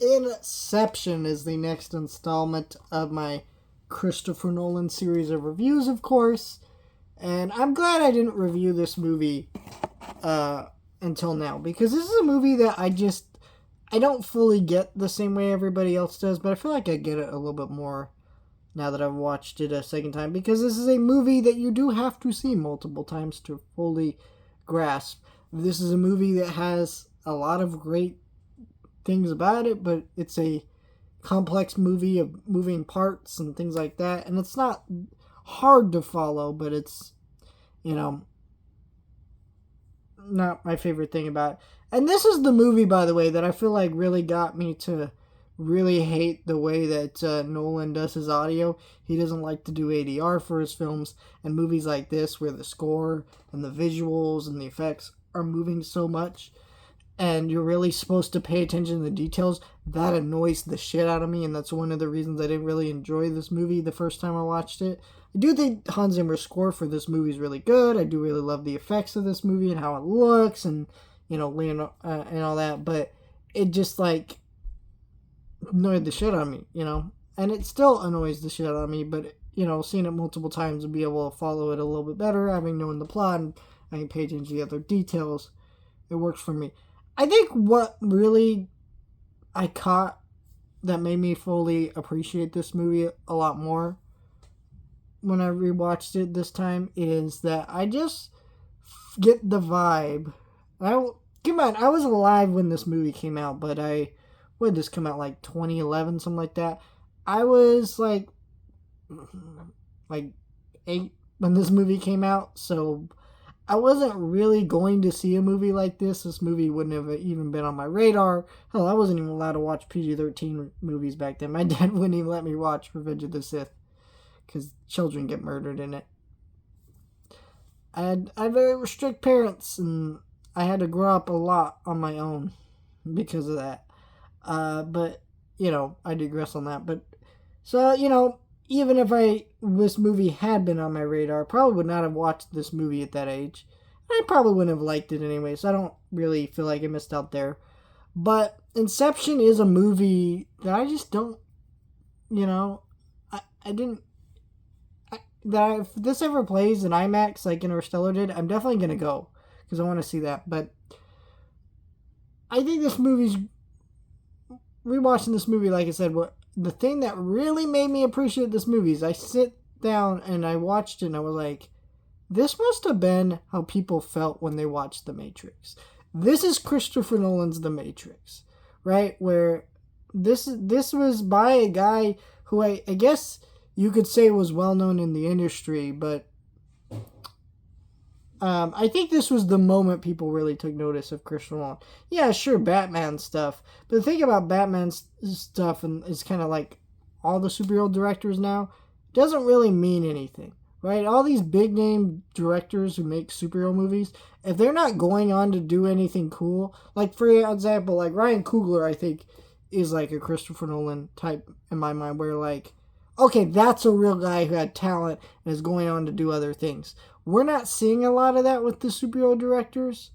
Inception is the next installment of my Christopher Nolan series of reviews, of course. And I'm glad I didn't review this movie until now, because this is a movie that I don't fully get the same way everybody else does, but I feel like I get it a little bit more now that I've watched it a second time, because this is a movie that you do have to see multiple times to fully grasp. This is a movie that has a lot of great things about it, but it's a complex movie of moving parts and things like that, and it's not hard to follow, but it's, not my favorite thing about it. And this is the movie, by the way, that I feel like really got me to really hate the way that Nolan does his audio. He doesn't like to do ADR for his films, and movies like this where the score and the visuals and the effects are moving so much and you're really supposed to pay attention to the details, that annoys the shit out of me, and that's one of the reasons I didn't really enjoy this movie the first time I watched it. I do think Hans Zimmer's score for this movie is really good. I do really love the effects of this movie and how it looks, and Leonardo, and all that, but it just annoyed the shit out of me, and it still annoys the shit out of me, but seeing it multiple times and be able to follow it a little bit better, having known the plot and I can pay attention to the other details, it works for me. I think what really I caught that made me fully appreciate this movie a lot more when I rewatched it this time is that I just get the vibe. Keep in mind, I was alive when this movie came out, but when did this come out, 2011, something like that? I was like 8 when this movie came out, so I wasn't really going to see a movie like this. This movie wouldn't have even been on my radar. Hell, I wasn't even allowed to watch PG-13 movies back then. My dad wouldn't even let me watch Revenge of the Sith because children get murdered in it. I had very strict parents, and I had to grow up a lot on my own because of that. But, I digress on that. But, so, even if this movie had been on my radar, I probably would not have watched this movie at that age. I probably wouldn't have liked it anyway, so I don't really feel like I missed out there. But Inception is a movie that I just don't, if this ever plays in IMAX like Interstellar did, I'm definitely going to go, because I want to see that. But I think rewatching this movie, like I said, the thing that really made me appreciate this movie is I sit down and I watched it and I was like, this must have been how people felt when they watched The Matrix. This is Christopher Nolan's The Matrix, right? Where this was by a guy who I guess you could say was well known in the industry, but I think this was the moment people really took notice of Christopher Nolan. Yeah, sure, Batman stuff. But the thing about Batman stuff and is kind of like all the superhero directors now doesn't really mean anything, right? All these big name directors who make superhero movies, if they're not going on to do anything cool, like for example, like Ryan Coogler, I think is like a Christopher Nolan type in my mind, where okay, that's a real guy who had talent and is going on to do other things. We're not seeing a lot of that with the superhero directors,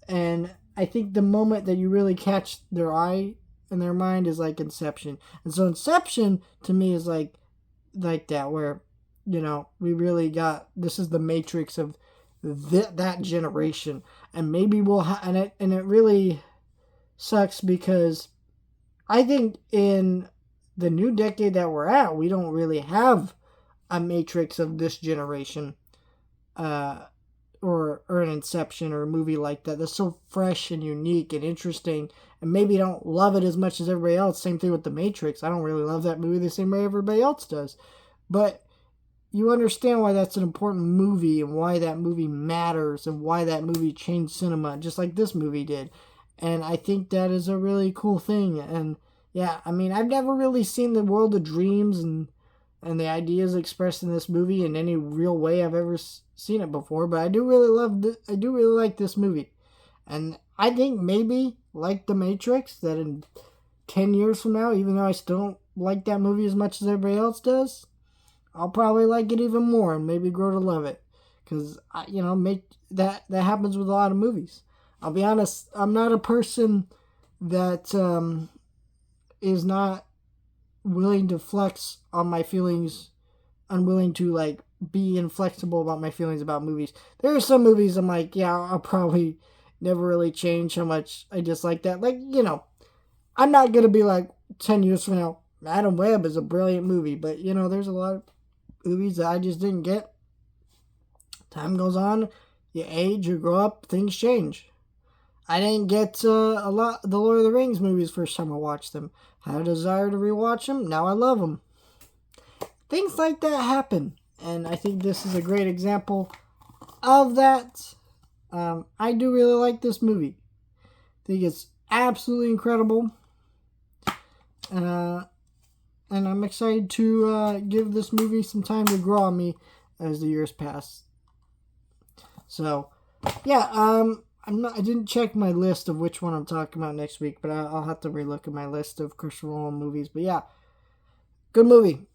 and I think the moment that you really catch their eye and their mind is like Inception. And so Inception to me is like that, where we really got, this is the Matrix of that generation, and maybe we'll and it really sucks because I think in the new decade that we're at, we don't really have a Matrix of this generation, or an Inception or a movie like that that's so fresh and unique and interesting, and maybe don't love it as much as everybody else. Same thing with The Matrix. I don't really love that movie the same way everybody else does, but you understand why that's an important movie and why that movie matters and why that movie changed cinema, just like this movie did. And I think that is a really cool thing. And yeah, I mean, I've never really seen the world of dreams and the ideas expressed in this movie in any real way I've ever seen it before, but I do really like this movie. And I think maybe, like The Matrix, that in 10 years from now, even though I still don't like that movie as much as everybody else does, I'll probably like it even more and maybe grow to love it. Because, that happens with a lot of movies. I'll be honest, I'm not a person that is not willing to flex on my feelings, unwilling to like be inflexible about my feelings about movies. There are some movies I'm like, yeah, I'll probably never really change how much I dislike that. Like, you know, I'm not gonna be like 10 years from now, Madam Web is a brilliant movie, but you know, there's a lot of movies that I just didn't get. Time goes on, you age, you grow up, things change. I didn't get a lot the Lord of the Rings movies first time I watched them. Had a desire to rewatch them. Now I love them. Things like that happen, and I think this is a great example of that. I do really like this movie. I think it's absolutely incredible, and I'm excited to give this movie some time to grow on me as the years pass. So, yeah, I didn't check my list of which one I'm talking about next week, but I'll have to relook at my list of Christopher Nolan movies. But yeah, good movie.